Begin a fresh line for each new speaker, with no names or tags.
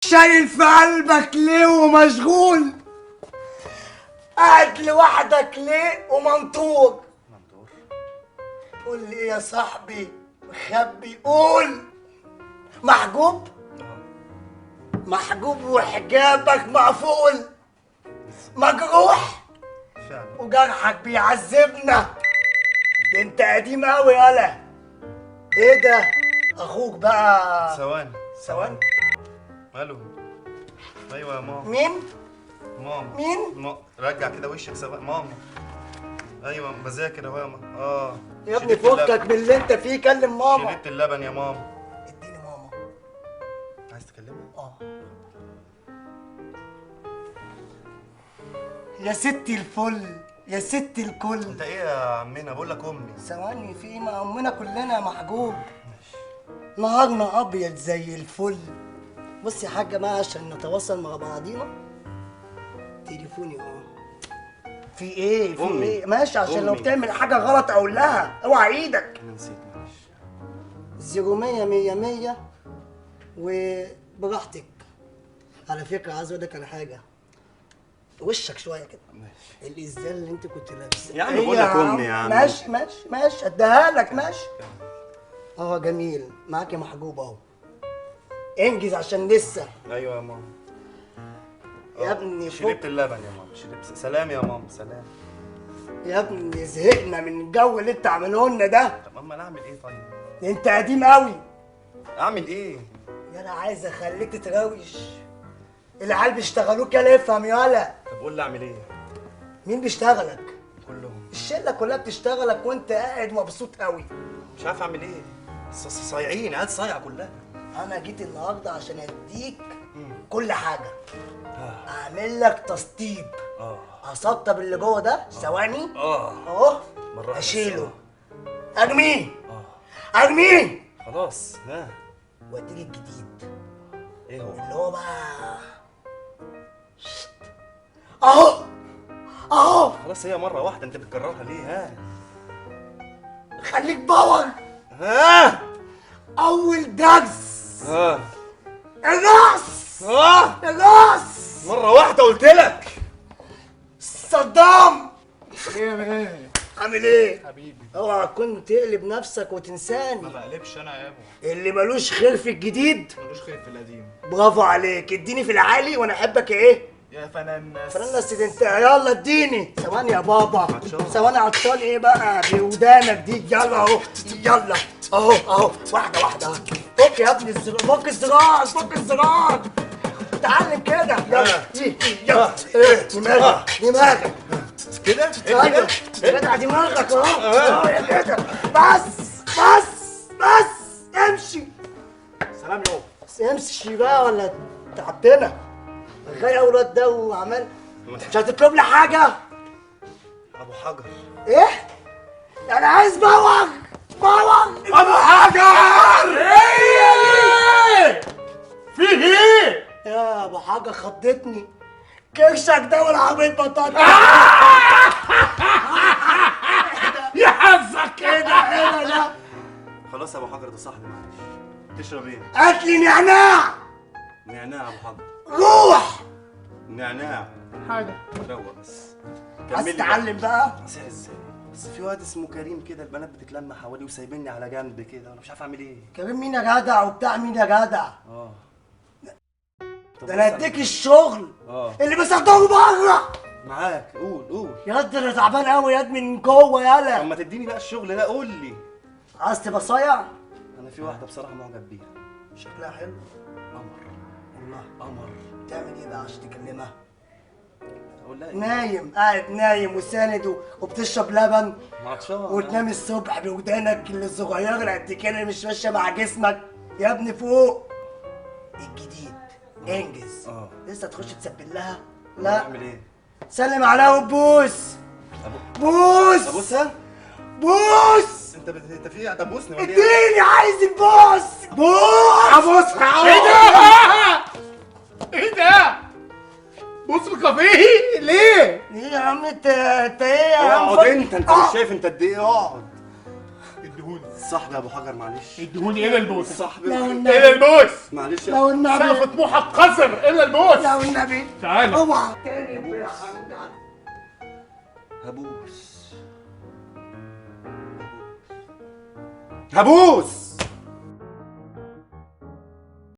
شايل في قلبك ليه ومشغول؟ قاعد لوحدك ليه ومنطور؟ قول لي ايه يا صاحبي مخبي؟ قول. محجوب؟ محجوب وحجابك مقفول، مجروح وجرحك بيعذبنا. ده انت قديم قوي يالا. ايه ده؟ اخوك بقى. ثواني.
الو. ايوه يا ماما.
مين؟
مين؟ رجع كده وشك سواء ماما. ايوه بذاكر اهو يا ماما.
يا ابني فكك من اللي انت فيه، كلم ماما.
شربت اللبن يا ماما.
اديني ماما.
عايز تكلمها؟
يا ستي الفل، يا ستي الكل.
انت ايه يا عمنا؟ بقول لك امي.
ثواني، في ايه؟ ما امنا كلنا يا محجوب. نهارنا ابيض زي الفل. بصي يا حاجه بقى عشان نتواصل مع بعضينا. تليفوني في ايه؟ في
أمي.
ايه؟ ماشي، عشان لو
أمي.
بتعمل حاجه غلط اقول لها. اوعى ايدك.
انا نسيت معلش.
0100 100 100 وبراحتك. على فكره عايز اقول لك على حاجه. وشك شويه كده.
ماشي.
الازاله اللي انت كنت لابسها
يا عم بقول لك امي يا عم.
ماشي اديها لك. ماشي. جميل معاك يا محجوب اهو. انجز عشان لسه.
ايوه يا ماما.
يا ابني
شربت اللبن يا ماما. شربت. سلام يا ماما. سلام.
يا ابني زهقنا من الجو اللي انت عامله لنا ده.
طب اما انا اعمل ايه طيب؟
انت قديم قوي.
اعمل ايه؟
يالا عايز اخليك تتروش. العيال بيشتغلوك يالا، افهم يالا.
طب قول لي اعمل ايه؟
مين بيشتغلك؟
كلهم.
الشله كلها بتشتغلك وانت قاعد مبسوط قوي.
مش عارف اعمل ايه. صايعين، عيال صايعه كلها.
انا جيت النهارده عشان اديك كل حاجه. اعمل لك تسطيب. اسطب اللي جوه ده. ثواني. اهو. اشيله. ارميه. ارميه.
خلاص.
واديك الجديد.
ايه هو؟
اللي هو بقى اهو.
خلاص هي مره واحده، انت بتكررها ليه؟
خليك باور. اول درس. الراس. الراس.
مره واحده قلت لك.
صدام. عامل ايه؟
حبيبي.
اوعى تكون تقلب نفسك وتنساني.
ما بقلبش انا يا ابو.
اللي ملوش خير في الجديد
ملوش خير في القديم.
برافو عليك. اديني في العالي وانا احبك. ايه؟
يا فنان
فرنس انت. يلا اديني. ثواني يا بابا. ثواني عطشان ايه بقى بودانك دي؟ يلا اهو. يلا اهو. واحده واحده. فك يا ابني فك الزرار. فك الزرار. اتعلم كده. يلا. دماغك
كده.
ايوه كده. دماغك اهو. يا كده. بس امشي.
سلام يابا.
بس امشي بقى ولا تعبتنا. غير اولاد ده وعمال. مش هتطلب لي حاجه؟
ابو حجر.
ايه؟ انا عايز باور. ابو حجر. ايه في ايه يا ابو حجر؟ خضتني كرشك ده والعربيه بطاطا. يا حظك كده ده.
خلاص يا ابو حجر، ده صاحبي معلش. تشرب ايه؟
هات لي نعناع.
نعناع يا ابو حجر.
روح.
نعناع.
حاجه.
روق بس.
عايز تتعلم بقى؟
نصيحة ازاي؟ بس في واد اسمه كريم كده، البنات بتتلم حواليه وسايبيني على جنب كده، وانا مش عارف اعمل ايه.
كريم مين يا جدع وبتاع مين يا جدع؟
طب
ده انا اديك الشغل اللي بيستخدمه بره.
معاك. قول.
يا ده انا تعبان قوي ياد من جوه. يالا
طب ما تديني بقى الشغل ده، قول لي.
عايز تبقى صايع؟
انا في واحده بصراحه معجب بيها.
شكلها حلو.
قمر.
والله
قمر.
تعمل ايه بقى عشان تكلمها؟
اقول لها
نايم، قاعد نايم وساند وبتشرب لبن
عطشان
وتنام الصبح بودانك الصغيره اللي قد كده اللي مش ماشيه مع جسمك. يا ابني فوق. الجديد. انجز. لسه تخش تسبل لها؟ لا.
اعمل ايه؟
سلم عليها وبوس. بوس.
ابوسها؟
بوس.
انت في ايه؟ هتبوسني ولا ايه؟
اديني عايز البوس. بوس.
ابوسها.
ايه ده؟
ايه ده؟ بص الكافيه ليه؟
ايه يا عم انت ايه يا عم؟
اقعد انت مش شايف انت قد ايه؟ اقعد.
اديهولي.
صاحبي يا ابو حجر معلش.
ادهوني الا البوس.
صاحبي
لو
الا
النبي
البوس.
معلش يا
لو النبي
سقف طموحك قصر الا البوس.
لو النبي
تعالى.
اوعى تاني يا حمدان.
هبوس. هبوس.